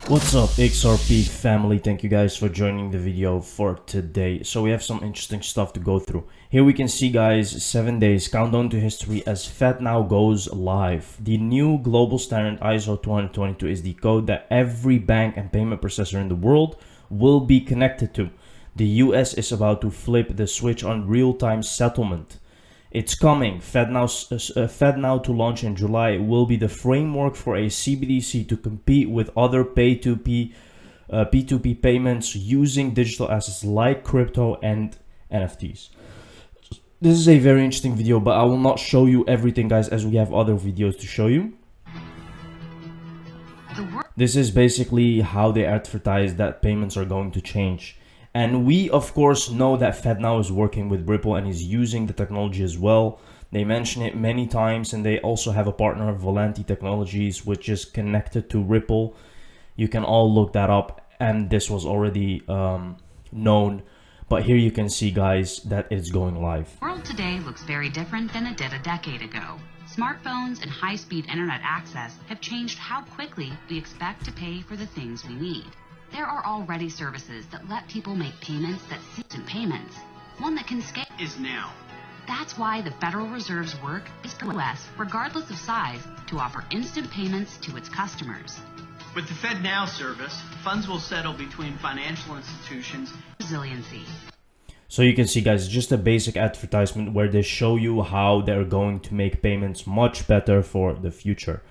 What's up, XRP family? Thank you guys for joining the video for today. So we have some interesting stuff to go through. Here we can see, guys, 7 days countdown to history as FedNow goes live. The new global standard ISO 222 is the code that every bank and payment processor in the world will be connected to. The US is about to flip the switch on real-time settlement. It's coming. FedNow to launch in July will be the framework for a CBDC to compete with other P2P payments using digital assets like crypto and NFTs. This is a very interesting video, but I will not show you everything, guys, as we have other videos to show you. This is basically how they advertise that payments are going to change. And we, of course, know that FedNow is working with Ripple and is using the technology as well. They mention it many times, and they also have a partner, Volanti Technologies, which is connected to Ripple. You can all look that up, and this was already known. But here you can see, guys, that it's going live. The world today looks very different than it did a decade ago. Smartphones and high-speed internet access have changed how quickly we expect to pay for the things we need. There are already services that let people make payments that instant payments. One that can scale is now. That's why the Federal Reserve's work is for US, regardless of size, to offer instant payments to its customers. With the FedNow service, funds will settle between financial institutions. Resiliency. So you can see, guys, just a basic advertisement where they show you how they're going to make payments much better for the future.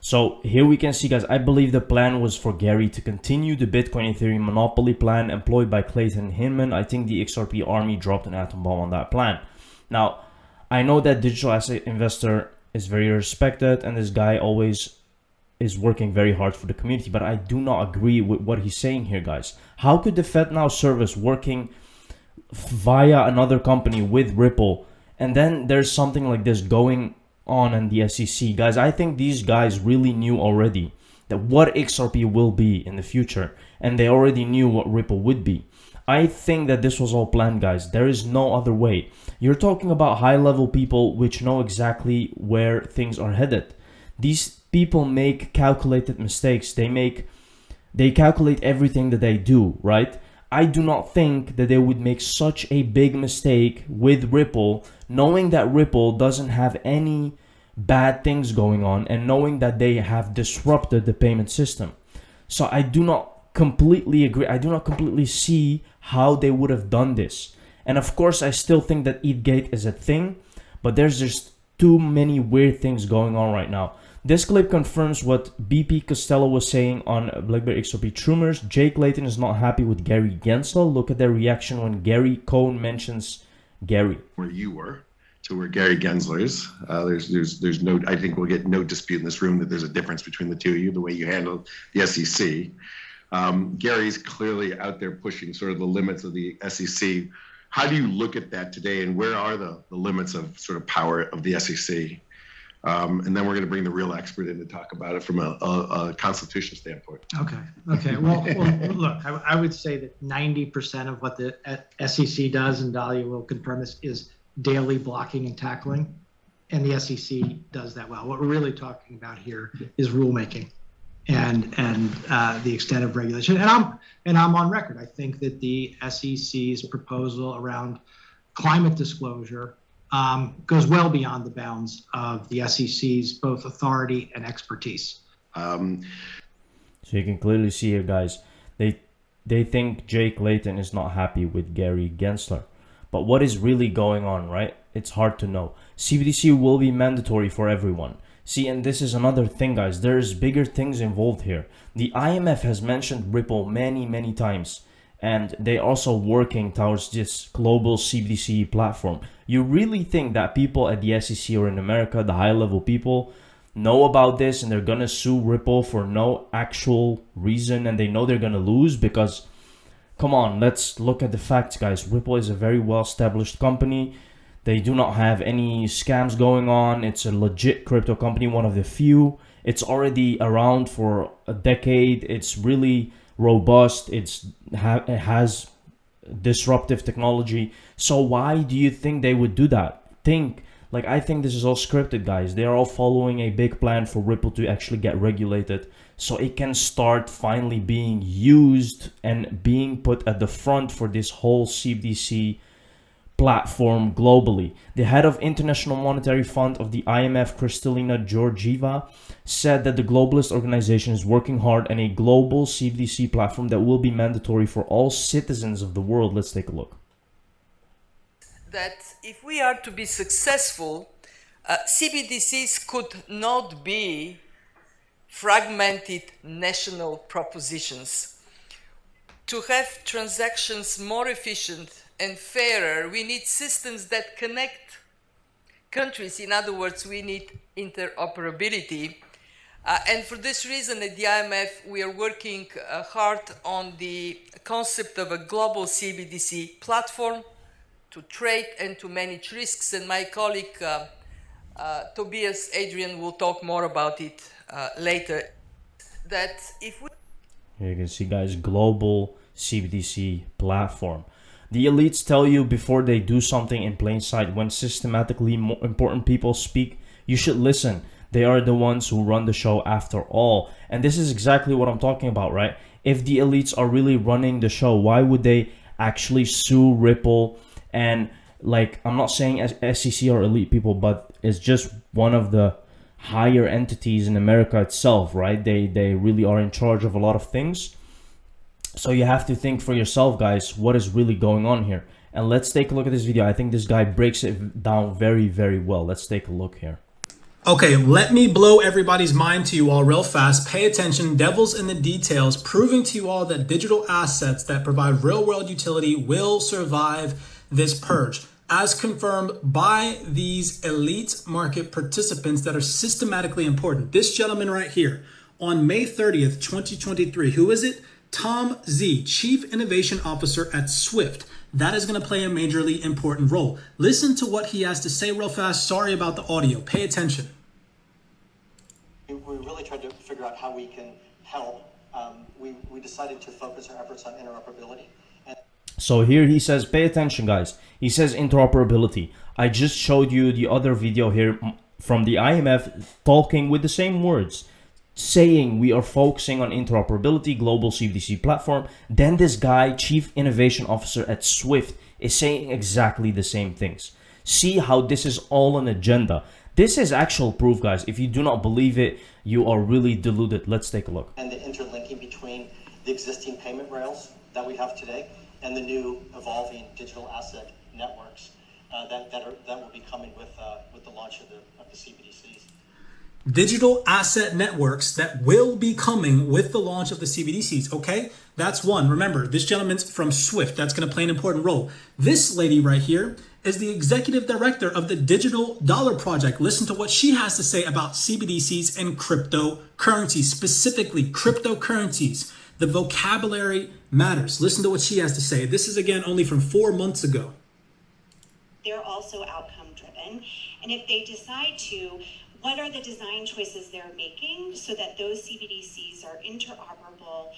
So here we can see, guys, I believe the plan was for Gary to continue the Bitcoin Ethereum monopoly plan employed by Clayton Hinman. I think the XRP army dropped an atom bomb on that plan. Now, I know that digital asset investor is very respected and this guy always is working very hard for the community, but I do not agree with what he's saying here, guys. How could the FedNow service working via another company with Ripple, and then there's something like this going on in the SEC? Guys, I think these guys really knew already that what XRP will be in the future, and they already knew what Ripple would be. I think that this was all planned, guys. There is no other way. You're talking about high-level people which know exactly where things are headed. These people make calculated mistakes. They calculate everything that they do, right? I do not think that they would make such a big mistake with Ripple, knowing that Ripple doesn't have any bad things going on and knowing that they have disrupted the payment system. So I do not completely agree. I do not completely see how they would have done this. And of course, I still think that ETHgate is a thing, but there's just too many weird things going on right now. This clip confirms what BP Costello was saying on BlackBerry XRP Trumors. Jake Layton is not happy with Gary Gensler. Look at their reaction when Gary Cohn mentions Gary. Where you were to where Gary Gensler is. There's no, I think we'll get no dispute in this room that there's a difference between the two of you, the way you handle the SEC. Gary's clearly out there pushing sort of the limits of the SEC. How do you look at that today, and where are the limits of sort of power of the SEC? And then we're going to bring the real expert in to talk about it from a constitution standpoint. Okay. Well, look, I would say that 90% of what the SEC does, and Dahlia will confirm this, is daily blocking and tackling, and the SEC does that well. What we're really talking about here is rulemaking and the extent of regulation. And I'm on record. I think that the SEC's proposal around climate disclosure goes well beyond the bounds of the SEC's both authority and expertise. So you can clearly see here, guys, they think Jake Layton is not happy with Gary Gensler. But what is really going on, right? It's hard to know. CBDC will be mandatory for everyone. See, and this is another thing, guys. There's bigger things involved here. The IMF has mentioned Ripple many times, and they're also working towards this global CBDC platform. You really think that people at the SEC or in America, the high-level people, know about this and they're gonna sue Ripple for no actual reason, and they know they're gonna lose? Because, come on, let's look at the facts, guys. Ripple is a very well-established company. They do not have any scams going on. It's a legit crypto company, one of the few. It's already around for a decade. It's really robust. It has disruptive technology. So why do you think they would do that? Think Like, I think this is all scripted, guys. They are all following a big plan for Ripple to actually get regulated so it can start finally being used and being put at the front for this whole CBDC platform globally. The head of International Monetary Fund of the IMF, Kristalina Georgieva, said that the globalist organization is working hard on a global CBDC platform that will be mandatory for all citizens of the world. Let's take a look. That if we are to be successful, CBDCs could not be fragmented national propositions. To have transactions more efficient and fairer, we need systems that connect countries. In other words, we need interoperability. And for this reason, at the IMF, we are working hard on the concept of a global CBDC platform to trade and to manage risks. And my colleague, Tobias Adrian, will talk more about it later. That if we... Here you can see, guys, global CBDC platform. The elites tell you before they do something in plain sight. When systematically more important people speak, you should listen. They are the ones who run the show after all. And this is exactly what I'm talking about, right? If the elites are really running the show, why would they actually sue Ripple? And like, I'm not saying SEC are elite people, but it's just one of the higher entities in America itself, right? They really are in charge of a lot of things. So you have to think for yourself, guys, what is really going on here. And let's take a look at this video. I think this guy breaks it down very, very well. Let's take a look here. Okay, let me blow everybody's mind to you all real fast. Pay attention, devil's in the details, proving to you all that digital assets that provide real world utility will survive this purge, as confirmed by these elite market participants that are systematically important. This gentleman right here on May 30th, 2023, who is it? Tom Z, Chief Innovation Officer at Swift. That is going to play a majorly important role. Listen to what he has to say real fast. Sorry about the audio. Pay attention. We really tried to figure out how we can help. We decided to focus our efforts on interoperability. So here he says, pay attention, guys. He says interoperability. I just showed you the other video here from the IMF talking with the same words, saying we are focusing on interoperability, global CBDC platform. Then this guy, Chief Innovation Officer at Swift, is saying exactly the same things. See how this is all an agenda. This is actual proof, guys. If you do not believe it, you are really deluded. Let's take a look. And the interlinking between the existing payment rails that we have today and the new evolving digital asset networks that will be coming with the launch of the CBDCs. Digital asset networks that will be coming with the launch of the CBDCs, okay? That's one. Remember, this gentleman's from Swift. That's going to play an important role. This lady right here is the executive director of the Digital Dollar Project. Listen to what she has to say about CBDCs and cryptocurrencies, specifically cryptocurrencies. The vocabulary matters. Listen to what she has to say. This is, again, only from 4 months ago. They're also outcome driven. And if they decide to, what are the design choices they're making so that those CBDCs are interoperable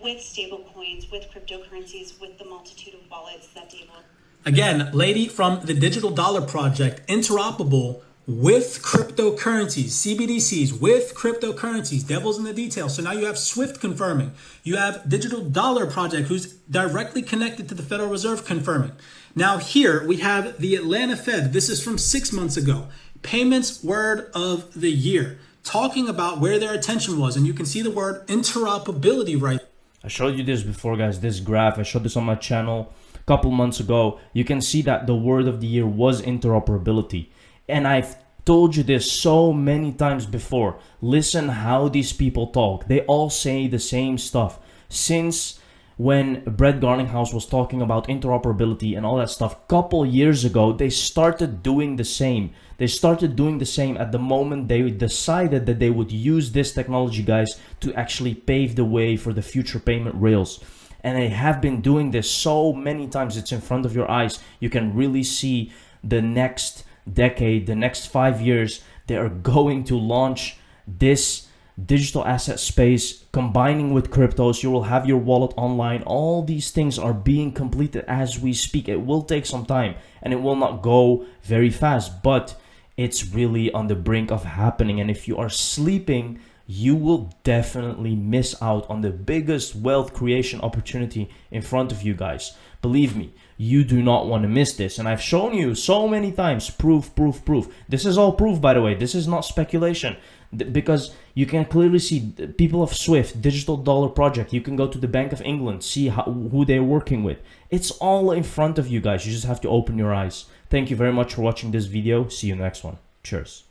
with stable coins, with cryptocurrencies, with the multitude of wallets that they will. Again, lady from the Digital Dollar Project, interoperable with cryptocurrencies, CBDCs with cryptocurrencies, devil's in the details. So now you have Swift confirming. You have Digital Dollar Project, who's directly connected to the Federal Reserve, confirming. Now here we have the Atlanta Fed. This is from 6 months ago. Payments word of the year, talking about where their attention was. And you can see the word interoperability right. I showed you this before, guys, this graph. I showed this on my channel a couple months ago. You can see that the word of the year was interoperability. And I've told you this so many times before. Listen how these people talk. They all say the same stuff. Since when Brett Garlinghouse was talking about interoperability and all that stuff a couple years ago, they started doing the same. They started doing the same at the moment they decided that they would use this technology, guys, to actually pave the way for the future payment rails. And they have been doing this so many times. It's in front of your eyes. You can really see the next decade, the next 5 years, they are going to launch this digital asset space, combining with cryptos. You will have your wallet online. All these things are being completed as we speak. It will take some time and it will not go very fast, but it's really on the brink of happening. And if you are sleeping, you will definitely miss out on the biggest wealth creation opportunity in front of you guys. Believe me, you do not want to miss this. And I've shown you so many times, proof. This is all proof, by the way. This is not speculation, because you can clearly see people of Swift, digital dollar project. You can go to the Bank of England, see who they're working with. It's all in front of you guys. You just have to open your eyes. Thank you very much for watching this video. See you next one. Cheers.